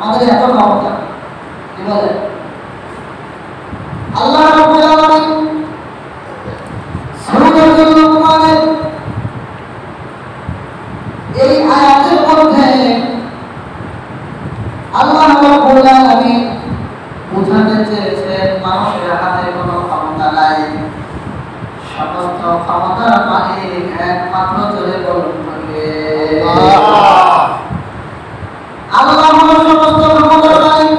আমাদের এত ক্ষমতা, কি বলে আল্লাহ রাব্বুল আলামিন সূরাতুল লুকমানের এই আয়াতের মধ্যে আল্লাহ রাব্বুল আলামিন বুঝাতে চেয়েছেন মানুষের হাতে কোনো ক্ষমতা নাই, সমস্ত ক্ষমতার মালিক একমাত্র জোরে বলুন আল্লাহ সমস্ত ক্ষমতার মালিক।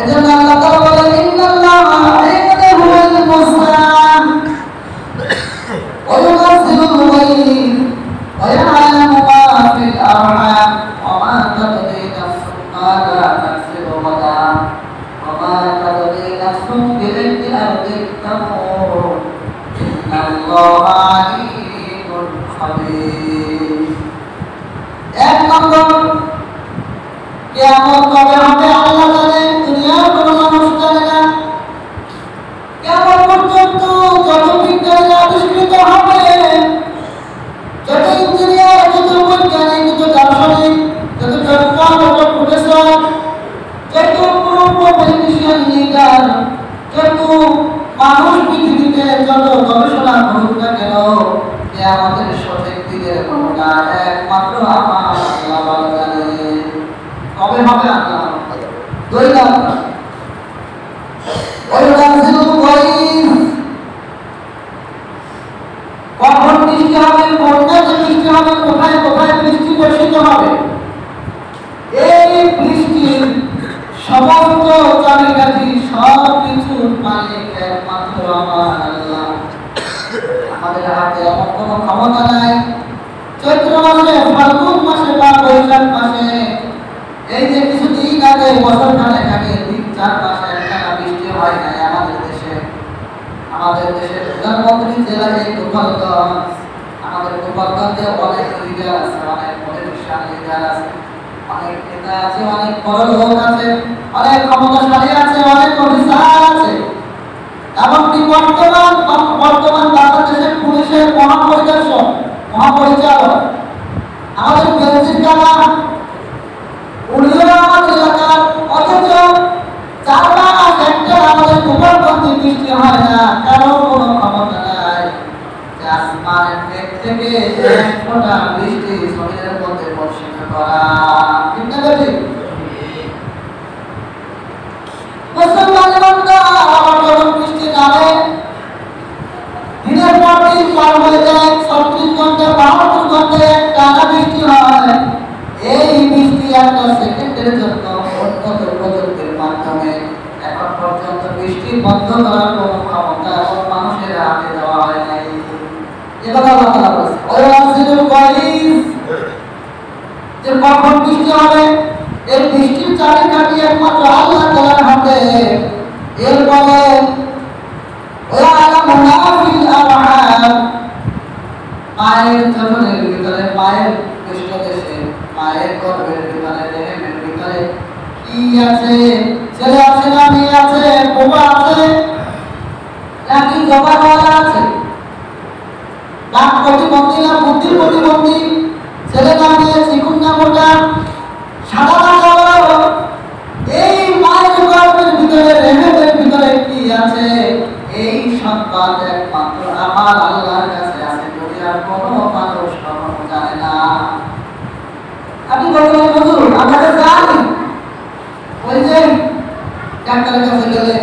এজন্য আল্লাহ তাআলা বলেন ইন্নাল্লাহা ইনদাহুল মুসতাআন ওয়া ইউনাজ্জিলুল গায়ব ওয়া ইয়া'লামু মা ফিল আরহাম ওয়া মা তাদরি নাফসুন মাযা তাকসিবু গাদান ওয়া মা তাদরি নাফসুন বিআইয়ি আরদিন তামুত ইন্নাল্লাহা আলীমুন খাবীর। এক নম্বর, কিয়ামত কবে হবে আল্লাহ জানে, দুনিয়ার কোনো মানুষ জানে না। কিয়ামত পর্যন্ত যত বিজ্ঞানীরা আবিষ্কৃত হবে, যত ইঞ্জিনিয়ার, যত বৈজ্ঞানিক, যত দার্শনিক, যত ডক্টর, যত প্রফেসর, যত পলিটিশিয়ান লিডার, যত মানুষ পৃথিবীতে যত গবেষণা করুক না কেন, কিয়ামতের সঠিক দিনের কোনটা একমাত্র আমার আল্লাহ ভালো জানে। কবে হবে আল্লাহ। দুই নম্বর, ওয়াইউনাজ্জিলুল গায়ব, কখন বৃষ্টি হবে, বন্যাতে বৃষ্টি হবে, কোথায় কোথায় বৃষ্টি বর্ষিত হবে, এই বৃষ্টির সমস্ত চাবিকাঠি সব কিছুর মালিক একমাত্র আমার আল্লাহ। আমাদের হাতে এমন কোনো ক্ষমতা নাই। চৈত্র মাসে, ফাল্গুন মাসে বা বৈশাখ মাসে, এই যে কিছুদিন আগে, বছর খানেক আগে 3-4 মাসে একটানা বৃষ্টি হয় নাই আমাদের দেশে। আমাদের দেশের প্রধানমন্ত্রী জেলা এই গোপালগঞ্জ। আমাদের গোপালগঞ্জে অনেক লিডার আছে, অনেক পলিটিশিয়ান লিডার আছে, অনেক নেতা আছে, অনেক বড় লোক আছে, অনেক ক্ষমতাশালী আছে, অনেক অফিসার আছে। এমনকি বর্তমান বাংলাদেশের পুলিশের মহাপরিচালক আমাদের বেনজির কাকা, উনিও আমাদের এলাকার। অথচ 4 মাস একটা আমাদের গোপালগঞ্জে বৃষ্টি হয় না, কারো কোনো ক্ষমতা নাই যে আসমানের মেঘ থেকে এক ফোঁটা বৃষ্টি জমিনের মধ্যে বর্ষিত করা। ঠিক না বেটি? মুসলমানের বান্দা, আমার যখন বৃষ্টি নামে, দিনের পর দিন পার হয়ে যায়, 36 ঘন্টা 72 ঘন্টায় টানা বৃষ্টি হয়। এই বৃষ্টি একটা সেকেন্ডের জন্য উন্নত প্রযুক্তির মাধ্যমে এখন পর্যন্ত বৃষ্টি বন্ধ করার কোনো ক্ষমতা এখন মানুষের হাতে দেওয়া হয় নাই। এ কথা আল্লাহ তাআলা বলেছেন, ওয়াইউনাজ্জিলুল গায়ব, যে কখন বৃষ্টি হবে, এই বৃষ্টির চাবিকাঠি একমাত্র আল্লাহ তাআলার হাতে। এরপরে ওয়া'লামু মা ফিল আরহাম, মায়ের জঠরের ভিতরে, মায়ের পৃষ্ঠদেশে, মায়ের গর্ভের ভিতরে, রেহেমের ভিতরে কি আছে, ছেলে আছে না মেয়ে আছে, বোবা আছে নাকি জবানওয়ালা আছে, নাক প্রতিবন্ধী না বুদ্ধি প্রতিবন্ধী, ছেলে না মেয়ে, চিকুন না মোটা, সাদা না কালো, এই মায়ের গর্ভের ভিতরে, রেহেমের ভিতরে কি আছে, এই সংবাদ একমাত্র আমার আল্লাহর কাছে আছে। যদি আর কোনো মানুষ কখনো জানে না। আপনি বলবেন হুজুর আমরা তো জানি, ওই যে ডাক্তারের কাছে গেলে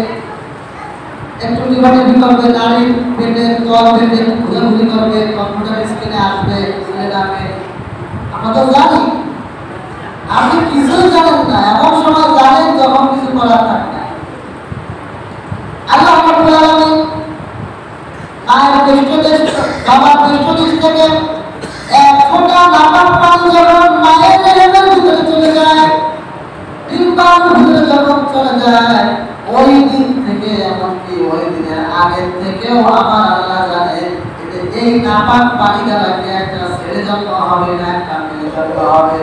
একটু লিভারের বিকল্পে নারীর পেটের তল পেটে ঘুরাঘুরি করবে, কম্পিউটার স্ক্রিনে আসবে, ছেলে নামে। আমরা তো জানি। আপনি কিছুই জানেন না, এমন সময় জানেন যখন কিছু করার থাকে না। আল্লাহ রাব্বুল আলামিন মায়ের পৃষ্ঠদেশ, বাবার পৃষ্ঠদেশ থেকে এক ফোঁটা নাপাক পানি যখন মায়ের রেহেমের ভিতরে চলে যায়, ডিম্বাণুর ভিতরে যখন চলে যায়, ওই দিন থেকে, এমনকি ওই দিনের আগের থেকেও আমার আল্লাহ জানে যে এই নাপাক পানি দ্বারা কি একটা ছেলে জন্ম হবে না একটা মেয়ে জন্ম হবে,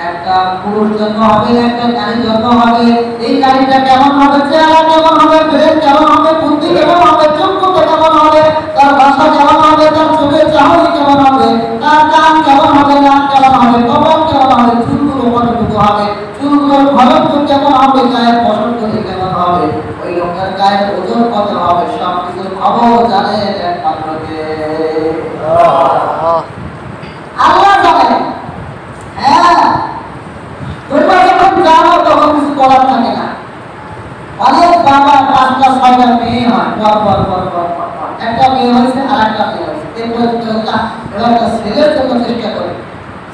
একটা পুরুষ জন্ম হবে না একটা নারী জন্ম হবে। এই নারীটা কেমন হবে, চেহারা কেমন হবে, ব্রেন কেমন হবে, বুদ্ধি কেমন হবে, যোগ্যতা কেমন হবে, তার ভাষা কেমন হবে, তার চোখের চাহনি কেমন হবে, তার কান কেমন হবে, নাক কেমন হবে, কপাল কেমন হবে, চুলগুলো কতটুকু হবে, চুলগুলোর ঘনত্ব কেমন হবে, গায়ের পছন্দ কেমন হবে, ওই লোকের গায়ের ওজন কত হবে, সব কিছুর খবর জানেন একমাত্র কে? আল্লাহ জানেন। হ্যাঁ, তোমরা যখন জানো তখন কিছু করার থাকে না। অনেক বাবা 5টা 6টা মেয়ে হয়, পর পর পর পর পর পর একটা মেয়ে হয়েছে আর একটা মেয়ে হয়েছে, এরপর এবার একটা ছেলের জন্য চেষ্টা করে,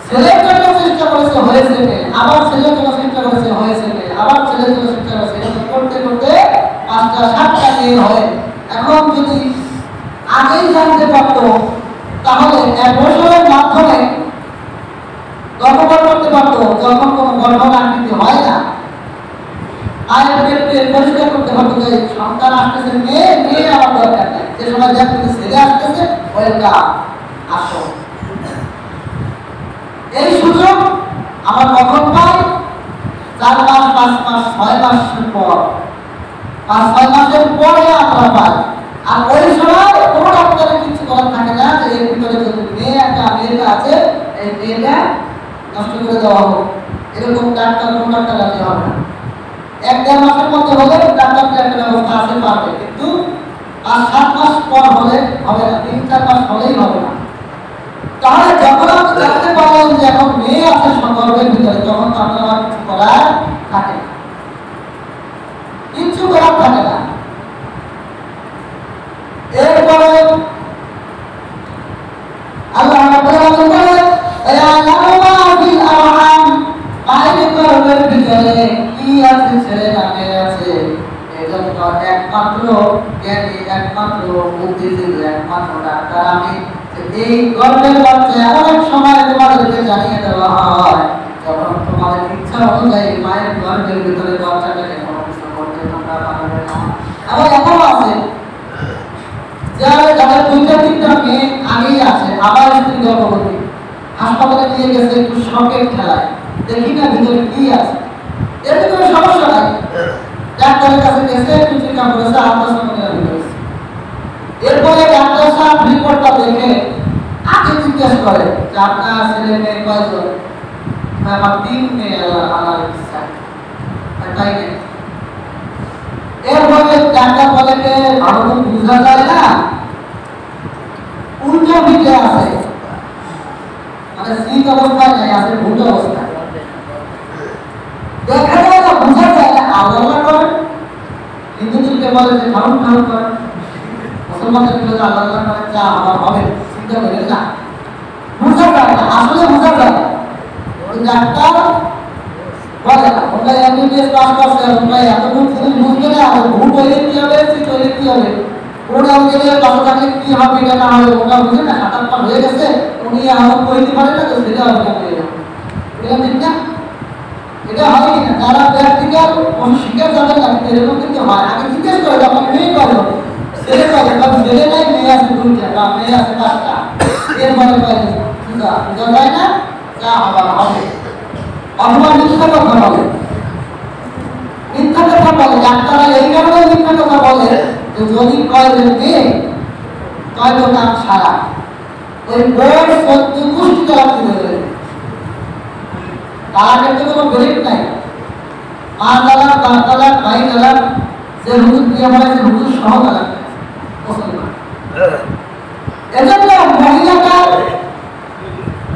ছেলের জন্য চেষ্টা করেছে হয়েছে মেয়ে, আবার ছেলের জন্য চেষ্টা করেছে হয়েছে মেয়ে, আবার ছেলের জন্য চেষ্টা করেছে, এরকম করতে করতে 5টা 7টা মেয়ে হয়। এখন যদি আগেই জানতে পারতো তাহলে অ্যাবর্শনের মাধ্যমে গর্ভপাত করতে পারতো, যখন কোনো গর্ভপাত আকৃতি হয় না, মায়ের পেটে পরিষ্কার করতে পারতো যে সন্তান আসতেছে মেয়ে, মেয়ে আমার দরকার নেই, যে সময় দেখতে ছেলে আসতেছে ওয়েলকাম, আসো। এই সুযোগ আমার কখন পাই? 4 মাস 5 মাস 6 মাসের পর, 5-6 মাসের পরে আমরা পাই। আর ওই সময় কোনো ডাক্তারের কিছু করার থাকে না যে এর ভিতরে যদি মেয়েটা আছে এই মেয়েটা নষ্ট করে দেওয়া হোক, এরকম ডাক্তার কোনো ডাক্তার রাজি হবে না। 1-1.5 মাসের মধ্যে হলে ডাক্তারকে একটা ব্যবস্থা আছে পারবে, কিন্তু 5-7 মাস পর হলে হবে না, 3-4 মাস হলেই হবে না। তাহলে যখন আপনি জানতে পারলেন যে এখন মেয়ে আছে গর্ভের ভিতরে, তখন তো আপনার আর কিছু করার থাকে না, কিছু করার থাকে না। এরপরে আল্লাহ বলেন মায়ের গর্ভের ভিতরে কি আছে, ছেলে না মেয়ে আছে, এজন্য একমাত্র জ্ঞানী, একমাত্র বুদ্ধিজীবী, একমাত্র ডাক্তার আমি। এই গর্ভের বাচ্চা এমন এক সময় তোমাদেরকে জানিয়ে দেওয়া হয় যখন তোমাদের ইচ্ছা অনুযায়ী মায়ের গর্ভের ভিতরে বাচ্চাটাকে কোনো কিছু করতে তোমরা পারবে না। আবার এমনও আছে যাদের 2-3টা মেয়ে আগেই আছে, আবার স্ত্রী গর্ভবতী, হাসপাতালে নিয়ে গেছে একটু শখের খেলায়, দেখি না ভিতরে কি আছে, এর ভিতরে সমস্যা নাই, ডাক্তারের কাছে গেছে, একটু চেক আপ করেছে, আল্ট্রাসাউন্ড করে দিয়েছে। এরপরে ডাক্তার সাহেব রিপোর্টটা দেখে আগে জিজ্ঞেস করে যে আপনার ছেলে মেয়ে কয়জন? আমার 3 মেয়ে আল্লাহ ইচ্ছা, তাই না? এরপরে ডাক্তার বলে যে ভালো করে বোঝা যায় না, উল্টো দিকে আছে, মানে শীত অবস্থায় নাই, আছে ভূত অবস্থায়, দেখা যায় না, বোঝা যায় না। আল্লাহ করেন, হিন্দুদেরকে বলে যে খাউন খাউন করেন, মুসলমানদের বলে আল্লাহ করেন, যা আমার হবে চিন্তা করেন না, বোঝা যায় না, আসলে বোঝা যায় না। ডাক্তার বলে না, ওটা এমবিবিএস পাস করছে, ওটা এতটুকু জিনিস বুঝবে না, আর ভূত হইলে কি হবে, শীত হইলে কি হবে, ওটা গেলে পাশে থাকলে কি হবে, এটা না হবে, ওটা বুঝে না, 7-8 মাস হয়ে গেছে, উনি আমার কইতে পারে না, তো সেটা হবে না, এটা ঠিক না? এটা হয় কিনা? যারা প্র্যাকটিক্যাল শিখে যাবেন না, এরকম কিন্তু হয়। আগে জিজ্ঞেস করে যখন মেয়ে করো, ছেলে করে, কারণ ছেলে নাই, মেয়ে আছে 2টা বা মেয়ে আছে 5টা, এরপরে করে বুঝা যায় না, যা আবার হবে। অথবা মিথ্যা কথা বলে, মিথ্যা কথা বলে, ডাক্তাররা এই কারণে মিথ্যা কথা বলে যে যদি কয় যে মেয়ে কয় তো কাজ সারা, ওই বই 14 গোষ্ঠী চালাতে দেবে, তালাকের তো কোনো ব্রেক নাই, মা তালাক, বাপ তালাক, ভাই তালাক, যে হুজুর দিয়ে বলে যে হুজুর সহ তালাক মুসলমান। এজন্য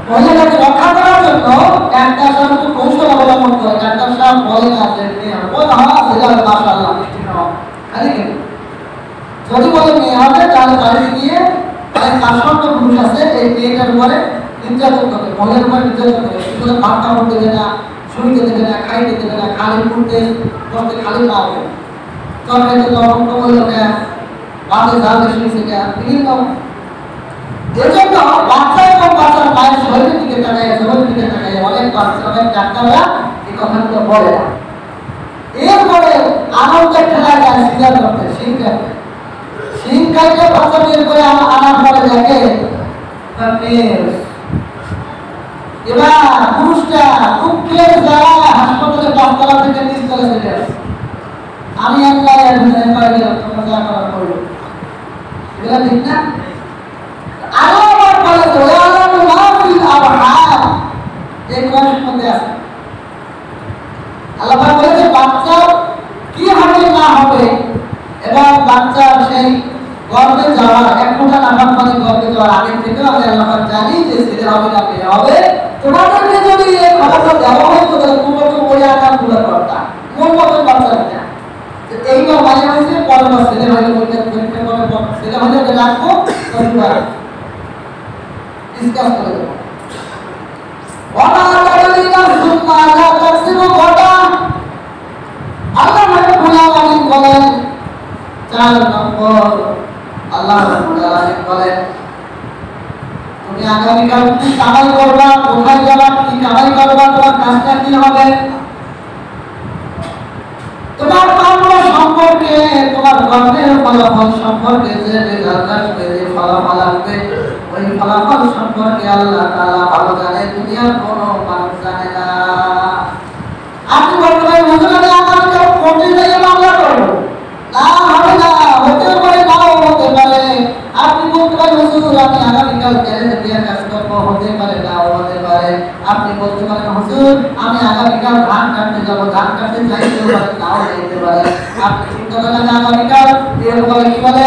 মহিলাটাকে রক্ষা করার জন্য ডাক্তার সাহেব একটু কৌশল অবলম্বন করে। ডাক্তার সাহেব বলে না যে মাশাআল্লাহ মিষ্টি খাওয়া খালি কেন, যদি বলে মেয়ে হবে তাহলে বাড়িতে গিয়ে অনেক আসন্ন পুরুষ আছে এই মেয়েটার উপরে নির্যাতন করে, মহিলার উপরে নির্যাতন করে, সেগুলো ভাত কাপড় দেবে না, শুইতে দেবে না, খাইতে দেবে না, খালি করতে বসতে খালি পাবে, তরকারিতে লবণ কমল না, ভাতে ঝাল বেশি সেটা বিভিন্ন। এজন্য বাচ্চা এবং বাচ্চার মায়ের শরীরের দিকে তাকায়, জমির দিকে তাকায়, অনেক বাচ্চা, অনেক ডাক্তাররা এই কথাগুলো বলে না। এরপরে আনন্দের খেলায় যায় সিজার করতে, শিং খাইতে বাচ্চা বের করে আনার পরে দেখে এবার পুরুষটা খুব ক্লিয়ার যায়, হাসপাতালে 5 তলা থেকে 30 তলা চলে আসে। আমি একবার গেলাম, তোমরা যা করার করলো, এগুলো ঠিক না? আরো আবার বলে এই কোরআনের মধ্যে আছে আল্লাহ পাক বলেছে বাচ্চা কি হবে না হবে এবং বাচ্চা সেই গর্ভে যাওয়ার এক ফোঁটা নাগাদ পানি গর্ভে যাওয়ার আগে থেকে আমি আল্লাহ পাক জানি যে ছেলে হবে না মেয়ে হবে। তোমাদেরকে যদি এই খবরটা দেওয়া হয় তো তাহলে তোমরা তো বলে আকাম পুরো করতা মন মতন বাচ্চা দিতা। এইবার মাঝে মাঝে পরের বার ছেলে হলে বলতে পরীক্ষা করে ছেলে হলে রাখবো পরিবার ডিসকাস করে দেবো। আল্লাহ বলেন 4 নম্বর আল্লাহ বলেন তুমি আগামীকাল কি কামাই করবা, কোথায় যাবা, কি কামাই করবা, তোমার কাজটা কি হবে, তোমার কর্ম সম্পর্কে, তোমার কর্মের ফলাফল সম্পর্কে যে রেজাল্ট আসবে, যে ফলাফল আসবে, ওই ফলাফল সম্পর্কে আল্লাহ তাআলা ভালো জানে, দুনিয়ার কোনো মানুষ জানে না। আপনি বলতে পারেন হুজুর আমি আগামীকাল কোর্টে যাই মামলা করবো, না হবে না, হতে পারে নাও হতে পারে। আপনি বলতে পারেন হুজুর আমি আগামীকাল গ্যারেজে গিয়ে কাজ করবো, হতে পারে নাও হতে পারে। আপনি বলতে পারেন হুজুর আমি আগামীকাল ধান কাটতে যাবো, ধান কাটতে যাইতে পারে নাও যাইতে পারে। আপনি চিন্তা করেন আগামীকাল বলে কি বলে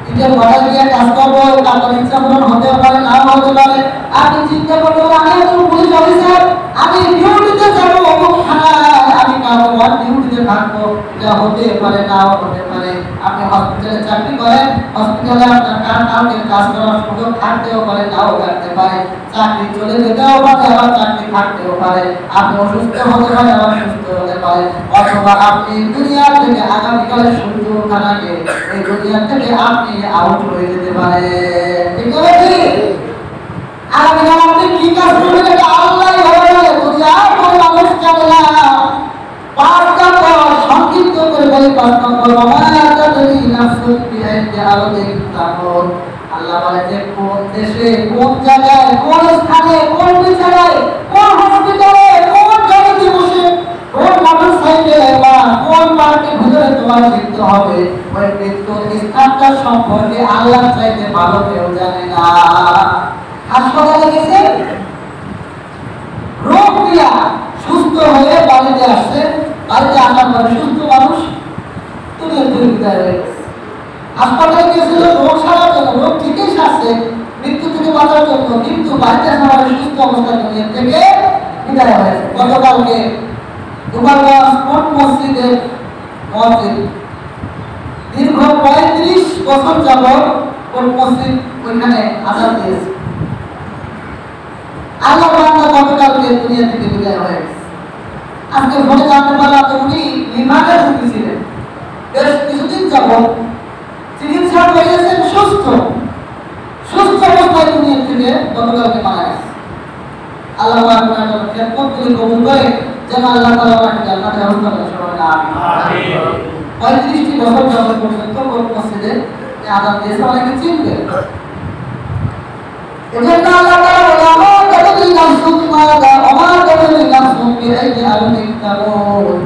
নিজের ঘরে গিয়ে কাজ করবো, আপনার ইচ্ছা পূরণ হতে পারে নাও হতে পারে। আপনি চিন্তা করতে পারেন আমি একজন পুলিশ অফিসার, আমি ডিউটিতে যাবো অমুক থানায়, আমি কারো ডিউটিতে থাকবো, এটা হতে পারে নাও হতে পারে। আপনি হসপিটালে চাকরি করেন, হসপিটালে আপনার কাউকে কাজ করার সুযোগ থাকতেও পারে নাও থাকতে পারে। চাকরি চলে যেতেও পারে, আবার চাকরি থাকতেও পারে। আপনি অসুস্থ হতে পারে, আবার সুস্থ হতে পারে। অথবা আপনি দুনিয়া থেকে আগামীকালের সূর্য ওঠানাকে এই দুনিয়া থেকে আপনি আউট হয়ে যেতে পারে। ঠিক আছে? আগামীকাল আপনি কি কাজ করবেন এটা আল্লাহই ভালো জানে, দুনিয়ার কোনো মানুষ জানে না। 5 নম্বর সংক্ষিপ্ত করে বলি, 5 নম্বর আল্লাহ বলে যে কোন দেশে, কোন জায়গায়, কোন স্থানে, কোন বিছানায়, কোন হসপিটালে, কোন গাড়িতে বসে, কোন মোটরসাইকেলে বা কোন পার্কের ভিতরে তোমার মৃত্যু হবে, ওই মৃত্যুর স্থানটা সম্পর্কে আল্লাহর চাইতে ভালো কেউ জানে না। হাসপাতালে গেছে, রোগ দিয়া সুস্থ হয়ে বাড়িতে আসছে, বাড়িতে আসার পরে সুস্থ মানুষ দুনিয়া থেকে বিদায় হয়ে গেছে। হাসপাতালে গিয়েছিল রোগ সারার জন্য, রোগ ঠিকই সারছে, মৃত্যু থেকে বাঁচার জন্য, কিন্তু বাড়িতে আসার পরে সুস্থ অবস্থায় দুনিয়া থেকে বিদায় হয়েছে। গতকালকে গোপালগঞ্জ কোট মসজিদের মসজিদ দীর্ঘ 35 বছর যাবৎ কোট মসজিদ ওইখানে আজান দিয়েছে। আল্লাহ বান্দা গতকালকে দুনিয়া থেকে বিদায় হয়ে গেছে। আজকে ফোনে জানতে পারলাম যে উনি লিভারের রোগী ছিলেন, বেশ কিছুদিন যাবৎ চিকিৎসা করিয়েছেন, সুস্থ অবস্থায় দুনিয়া থেকে গতকালকে মারা গেছে। আল্লাহ আপনার খেদমত করে কবুল করে যেন আল্লাহ তাআলা আপনাকে জান্নাতের ব্যবস্থা করে সবাই আমিন। 35টি বছর যাবৎ পর্যন্ত কোট মসজিদে আযান দিয়েছে, অনেকে চিনবে। এজন্য আল্লাহ তাআলা বলে আমার তাদের নাফসুক মাদা আমার তাদের নাফসুক বিআইদি আলমিক তামুত।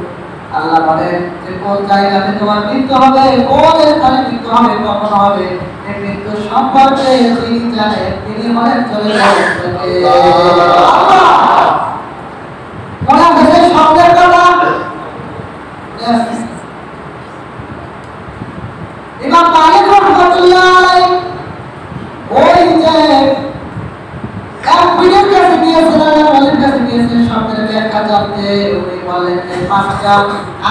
আল্লাহ বলেন যে কোন জায়গাতে তোমার মৃত্যু হবে, কোন স্থানে মৃত্যু হবে, কখন হবে, এই মৃত্যু সম্পর্কে যিনি জানেন তিনি হলেন চলে যাবেন আল্লাহ। মনে আছে শব্দের কথা? ইমাম মালিক রাহমাতুল্লাহ আলাইহি ওই যে এক পীরের কাছে গিয়েছিলেন, ওলির কাছে গিয়েছিলেন শব্দের ব্যাখ্যা জানতে। উনি বললেন যে 5টা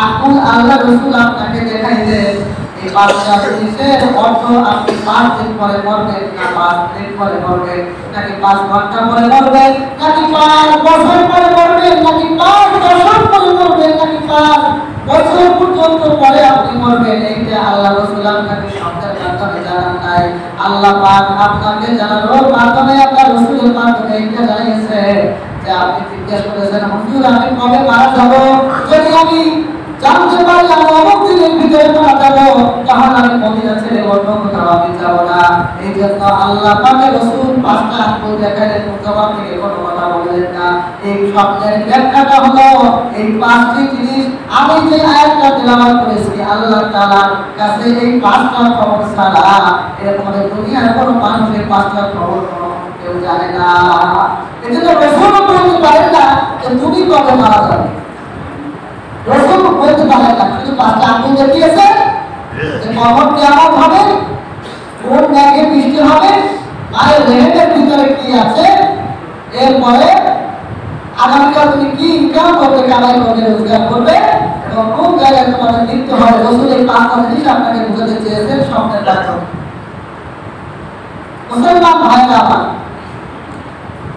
আকুল আল্লাহ রাসূল আপনাকে দেখাইলেন, এই 5টা জিনিসের অর্থ আপনি 5 দিন পরে করবেন, না 5 দিন পরে করবেন, নাকি 5 ঘন্টা পরে করবেন, নাকি 5 বছর পরে করবেন, নাকি 5 দশক পরে করবেন, নাকি 5 বছর পর্যন্ত পরে আপনি মরবেন। এইটা আল্লাহ রাসূল আপনাকে শব্দের মাধ্যমে জানান নাই, আল্লাহ পাক আপনাকে জানানোর মাধ্যমে আপনার রাসূলের মাধ্যমে এইটা জানিয়েছে যে আপনি জিজ্ঞেস করেছেন হুজুর আমি কবে মারা যাব, যদি আমি জানতে পারি আমি অমুক দিনের ভিতরে মারা যাব, তাহলে আমি মদিনা ছেড়ে অন্য কোথাও আমি যাব না। এই জন্য আল্লাহ পাকের রাসূল 5টা আঙ্গুল দেখাইলেন, জবাব থেকে কোনো কথা বললেন না। এই শব্দের ব্যাখ্যাটা হলো এই 5টি জিনিস আমি যে আয়াতটা তেলাওয়াত করেছি, আল্লাহ তাআলার কাছে এই 5টা খবর ছাড়া এরপর দুনিয়ার কোনো মানুষের 5টা খবর কেউ জানে না। এজন্য রাসূল বলতে পারেন না যে তুমি কবে মারা যাবে, যখন কিয়ামত হবে, কোন মেঘে বৃষ্টি হবে, মায়ের রেহেমের ভিতরে কি আছে, এরপরে আগামীকাল তুমি কি ইনকাম করবে, কামাই করবে, রোজগার করবে এবং কোন জায়গায় তোমাদের মৃত্যু হবে। রাসূল এই 5টা জিনিস আপনাকে বুঝাতে চেয়েছেন স্বপ্নের মাধ্যমে। মুসলমান ভাইরা আমার,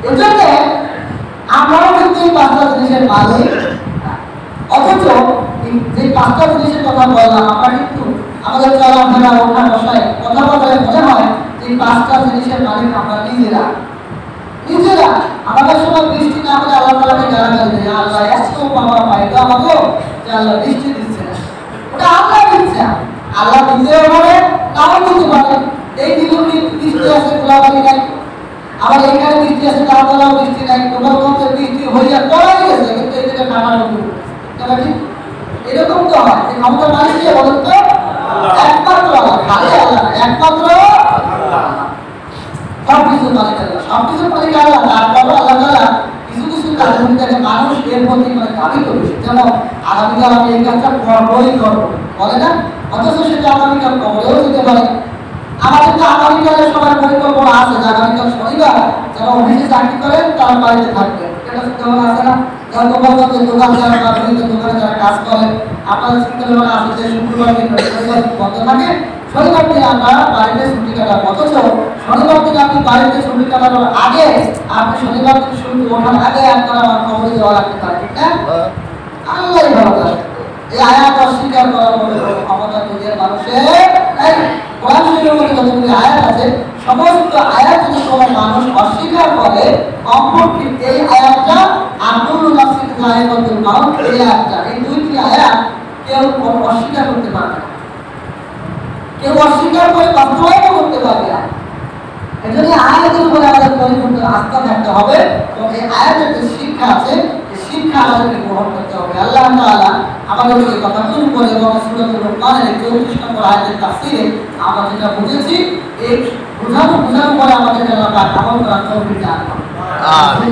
এজন্য আমরাও কিন্তু এই 5টা জিনিসের মালিক, অথচ যে 5টা জিনিসের কথা বললাম আমরা কিন্তু আমাদের চলাফেরা, ওঠা বসায়, কথা বলায় মনে হয় যে 5টা জিনিসের মালিক আমরা নিজেরা। আমাদের সময় বৃষ্টি না হলে আল্লাহ তাআলাকে গালাগালি দেয়, আল্লাহ এত পাওয়া পাইতো আমাকে যে আল্লাহ বৃষ্টি দিচ্ছে না। ওটা আল্লাহ দিচ্ছে, আল্লাহ দিতেও পারে, নাও দিতে পারে। এই দিকে বৃষ্টি আছে, গোলাবালি নাই, আবার এইখানে বৃষ্টি আছে, তারপরেও বৃষ্টি নাই। তোমার মধ্যে বৃষ্টি হইয়া পড়াই গেছে, কিন্তু এই দিকে ঠান্ডা নতুন ঠিক এরকম তো হয়। এই ক্ষমতা মালিক কে বলেন তো? একমাত্র আল্লাহ, খালি আল্লাহ, একমাত্র সবকিছু মালিক আল্লাহ, সবকিছু মালিক আল্লাহ। তারপরও আল্লাহ তাআলা কিছু কিছু কাজের মধ্যে মানুষ এর প্রতি দাবি করেছে, যেমন আগামীকাল আমি এই কাজটা করবই করবো বলে না, অথচ সেটা আগামীকাল কবরেও যেতে পারে। আমাদের তো আগামীকালের সবার পরিকল্পনা আছে যে আগামীকাল শনিবার যারা অফিসে চাকরি করেন তারা বাড়িতে থাকবে, এটা চিন্তা ভাবনা আছে না? যারা দোকানদার বা বিভিন্ন দোকানে যারা কাজ করেন, আপনাদের চিন্তা ভাবনা আছে যে শুক্রবার দিন শনিবার বন্ধ থাকে, শনিবার দিন আমরা বাড়িতে ছুটি কাটাবো। অথচ শনিবার দিন আপনি বাড়িতে ছুটি কাটানোর আগে, আপনি শনিবার দিন ছুটি ওঠার আগে আপনার আমার কবরে যাওয়া লাগতে পারে, ঠিক না? আল্লাহ ভালো জানে। এই আয়াত অস্বীকার করার মতো ক্ষমতা দুনিয়ার মানুষের নাই। কোরআন শরীফের মধ্যে যতগুলি আয়াত আছে, সমস্ত আয়াত যদি কোনো মানুষ অস্বীকার করে, কমপক্ষে এই আয়াতটা আকুলু নাফসি যায়িকাতুল মাউত, এই আয়াতটা, এই দুইটি আয়াত কেউ অস্বীকার করতে পারবে না, কেউ অস্বীকার করে বাস্তবায়ন করতে পারবে না। এজন্য আয়াতের উপরে আমাদের পরিপূর্ণ আস্থা থাকতে হবে এবং এই আয়াতের যে শিক্ষা আছে, এই শিক্ষা আমাদেরকে গ্রহণ করতে হবে। আল্লাহ তাআলা আমাদেরকে এই কথাগুলো করে এবং সূরাতুল লুকমানের 34 নম্বর আয়াতের তাফসীরে আমরা যেটা বুঝেছি, এই বোঝানো পরে আমাদের আল্লাহ পাক আমল করার তৌফিক দান করুন। আমিন।